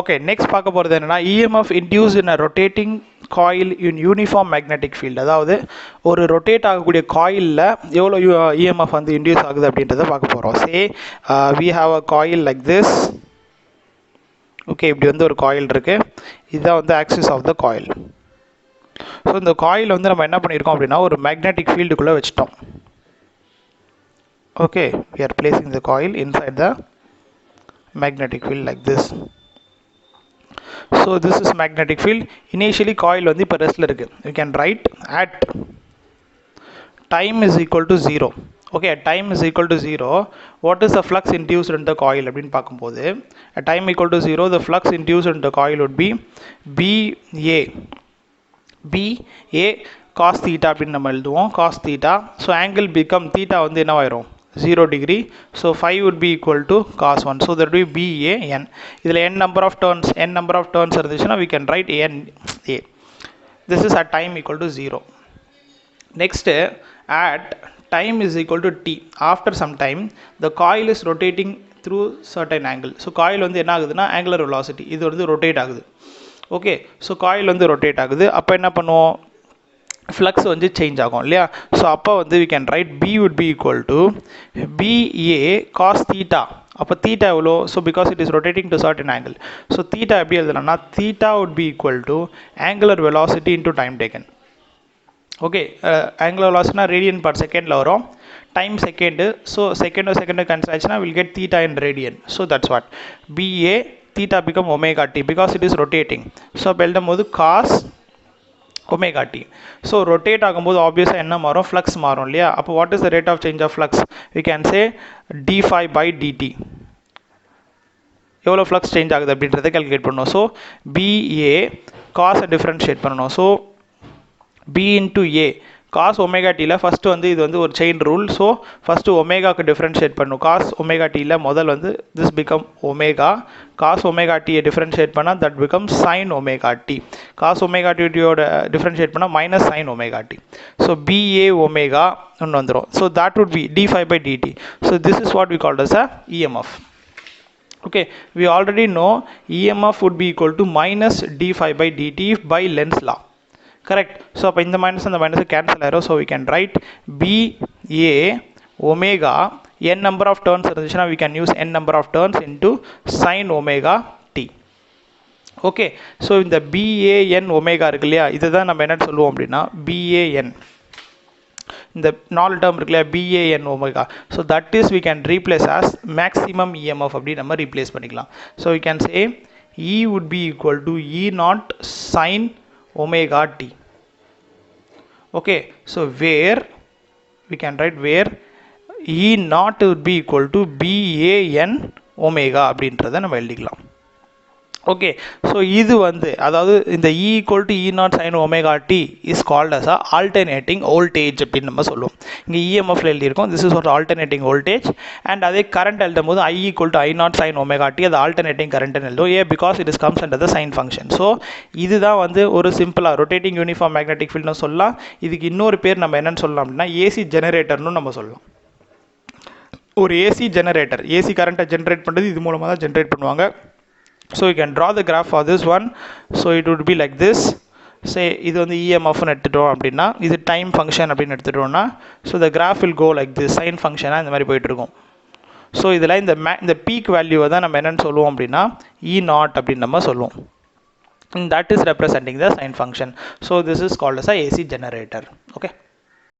Okay, next பார்க்க போகிறது என்னன்னா EMF induced in a rotating coil in uniform magnetic field. அதாவது ஒரு ரொட்டேட் ஆகக்கூடிய காயிலில் எவ்வளோ EMF வந்து இன்டியூஸ் ஆகுது அப்படின்றத பார்க்க போகிறோம். Say we have a coil like this. Okay, இப்படி வந்து ஒரு காயில் இருக்குது. இதுதான் வந்து axis of the coil. So இந்த காயில் வந்து நம்ம என்ன பண்ணியிருக்கோம் அப்படின்னா ஒரு மேக்னெட்டிக் ஃபீல்டுக்குள்ளே வச்சிட்டோம். Okay, we are placing the coil inside the magnetic field like this. So this is magnetic field. Initially coil வந்து இப்போ ரெஸ்ட்ல இருக்கு. We can write at time is equal to 0. Okay, at time is equal to 0, what is the flux induced in the coil அப்படின்னு பார்க்கும்போது at time equal to 0, the flux induced in the coil would be BA cos theta அப்படின்னு நம்ம எழுதுவோம். cos theta. So angle become theta வந்து என்னவாயிரும் 0 degree. So phi would be equal to cos 1. So that will be BAN. இதில் n number of turns இருந்துச்சுன்னா we can write NA. This is at time equal to 0. Next, at time is equal to t. After some time, the coil is rotating through certain angle. So coil வந்து என்ன ஆகுதுன்னா angular velocity இது வந்து rotate ஆகுது. Okay, so coil வந்து rotate ஆகுது. அப்போ என்ன பண்ணுவோம், ஃப்ளக்ஸ் வந்து சேஞ்ச் ஆகும் இல்லையா. ஸோ அப்போ வந்து we can write B would be equal to BA cos theta. அப்போ theta எவ்வளோ, so because it is rotating to certain angle. So theta எப்படி எழுதலாம்னா theta would be equal to angular velocity into time taken. Okay, angular velocity radian per செகண்டில் வரும், time second. So second cancel ஆச்சுன்னா will get theta in radian. So that's what BA theta become omega t because it is rotating. So அப்போ எழுதும் போது cos omega t. So rotate ஆகும்போது ஆப்வியஸாக என்ன மாறும், ஃப்ளக்ஸ் மாறும் இல்லையா. அப்போ what is the rate of change of flux, we can say d phi by dt. எவ்வளோ ஃப்ளக்ஸ் சேஞ்ச் ஆகுது அப்படின்றத கால்குலேட் பண்ணணும். ஸோ BA காஸை டிஃப்ரென்ஷியேட் பண்ணணும். So B into A cos omega t ல ஃபஸ்ட்டு வந்து இது வந்து ஒரு செயின் ரூல். ஸோ ஃபஸ்ட்டு ஒமேகாவுக்கு டிஃப்ரென்ஷியேட் பண்ணும். cos omega t ல முதல் வந்து this become omega. cos omega t differentiate பண்ணால் that becomes sin omega t. cos omega t யோட டிஃப்ரென்ஷியேட் பண்ணால் minus sin omega t. So BA omega ஒன்று வந்துடும். So that would be d phi by dt. So this is what we called as a EMF. Okay, we already know EMF would be equal to minus d phi by dt by Lenz's law. Correct. So அப்போ இந்த minus அந்த minus cancel ஆயிரும். So we can write BA omega n number of turns இருந்துச்சுன்னா we can use n number of turns into sin omega t. Okay, so இந்த BAN omega இருக்கு இல்லையா, இதுதான் நம்ம என்ன சொல்லுவோம் அப்படின்னா BAN. இந்த 4 டேர்ம் இருக்கு இல்லையா BAN omega. So that is we can replace as maximum EMF அப்படி நம்ம ரீப்ளேஸ் பண்ணிக்கலாம். So we can say E would be equal to E naught sin omega t. Okay, so where we can write where E naught would be equal to BAN omega அப்படின்றத நம்ம எழுதிக்கலாம். Okay, so இது வந்து அதாவது இந்த E equal to E naught sin omega t is called as a alternating voltage அப்படின்னு நம்ம சொல்லுவோம். இங்கே EMFல எழுதியிருக்கோம், this is ஒரு alternating voltage. அண்ட் அதே கரண்ட் எழுதும் போது I equal to I naught sin omega t, அது alternating current எழுதும். ஏன், because it is comes under the sin function. So இதுதான் வந்து ஒரு சிம்பிளாக ரொட்டேட்டிங் யூனிஃபார்ம் மேக்னெட்டிக் ஃபீல்டுன்னு சொல்லலாம். இதுக்கு இன்னொரு பேர் நம்ம என்னென்னு சொல்லலாம் அப்படின்னா ஏசி ஜெனரேட்டர்னு நம்ம சொல்லலாம். ஒரு ஏசி ஜெனரேட்டர், ஏசி கரண்ட்டை ஜென்ரேட் பண்ணுறது இது மூலமாக தான் ஜென்ரேட் பண்ணுவாங்க. So you can draw the graph for this one. So it would be like this. Say இது வந்து EMF எடுத்துட்டோம் அப்படின்னா இது டைம் ஃபங்க்ஷன் அப்படின்னு எடுத்துட்டோம்னா so the graph will go like this. Sine ஃபங்க்ஷனாக இந்த மாதிரி போயிட்டு இருக்கும். ஸோ இதில் இந்த பீக் வேல்யூவை தான் நம்ம என்னென்னு சொல்லுவோம் அப்படின்னா E naught அப்படின்னு நம்ம சொல்லுவோம். And that is representing the sine function. So this is called as a AC generator. Okay.